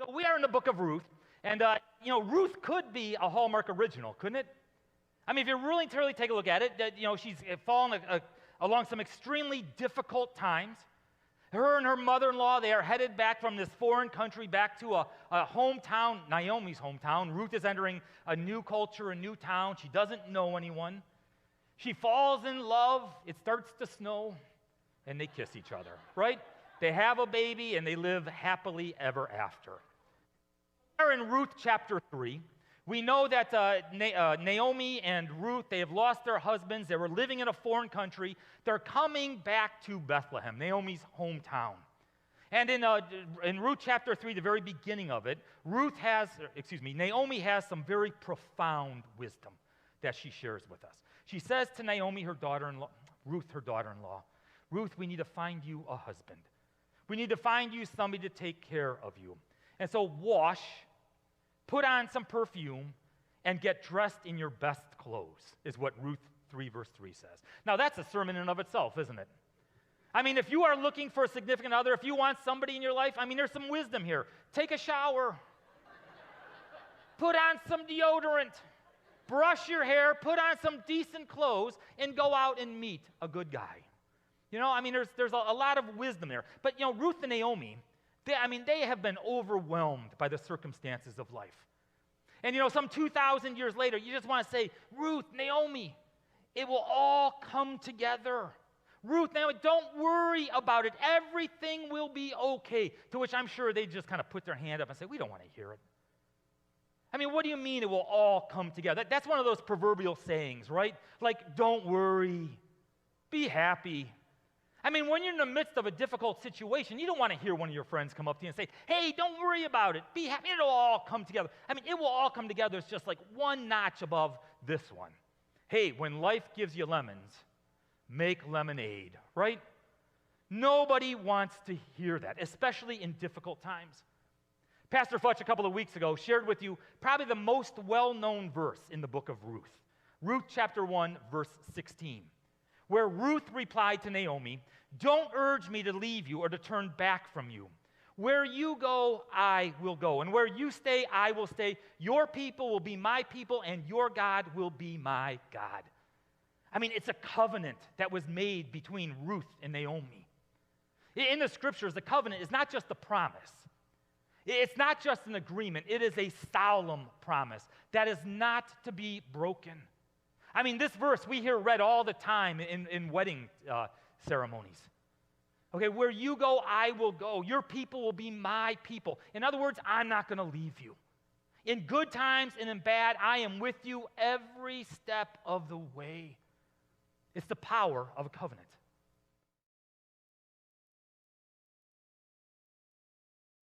So we are in the book of Ruth, and Ruth could be a Hallmark original, couldn't it? I mean, if you really take a look at it, she's fallen along some extremely difficult times. Her and her mother-in-law, they are headed back from this foreign country back to a hometown, Naomi's hometown. Ruth is entering a new culture, a new town. She doesn't know anyone. She falls in love. It starts to snow, and they kiss each other, right? They have a baby, and they live happily ever after. We're in Ruth chapter 3. We know that Naomi and Ruth, they have lost their husbands. They were living in a foreign country. They're coming back to Bethlehem, Naomi's hometown. And in Ruth chapter 3, the very beginning of it, Naomi has some very profound wisdom that she shares with us. She says to Naomi, Ruth, her daughter-in-law, Ruth, we need to find you a husband. We need to find you somebody to take care of you. And so wash, put on some perfume, and get dressed in your best clothes, is what Ruth 3 verse 3 says. Now that's a sermon in and of itself, isn't it? I mean, if you are looking for a significant other, if you want somebody in your life, I mean, there's some wisdom here. Take a shower. Put on some deodorant. Brush your hair. Put on some decent clothes and go out and meet a good guy. There's a lot of wisdom there. But, Ruth and Naomi, they have been overwhelmed by the circumstances of life. And, some 2,000 years later, you just want to say, Ruth, Naomi, it will all come together. Ruth, Naomi, don't worry about it. Everything will be okay. To which I'm sure they just kind of put their hand up and say, we don't want to hear it. I mean, what do you mean it will all come together? That's one of those proverbial sayings, right? Like, don't worry. Be happy. I mean, when you're in the midst of a difficult situation, you don't want to hear one of your friends come up to you and say, hey, don't worry about it. Be happy. It'll all come together. I mean, it will all come together. It's just like one notch above this one. Hey, when life gives you lemons, make lemonade, right? Nobody wants to hear that, especially in difficult times. Pastor Futch, a couple of weeks ago, shared with you probably the most well-known verse in the book of Ruth. Ruth chapter 1, verse 16. Where Ruth replied to Naomi, don't urge me to leave you or to turn back from you. Where you go, I will go. And where you stay, I will stay. Your people will be my people, and your God will be my God. I mean, it's a covenant that was made between Ruth and Naomi. In the scriptures, the covenant is not just a promise. It's not just an agreement. It is a solemn promise that is not to be broken. I mean, this verse we hear read all the time in wedding ceremonies. Okay, where you go, I will go. Your people will be my people. In other words, I'm not going to leave you. In good times and in bad, I am with you every step of the way. It's the power of a covenant.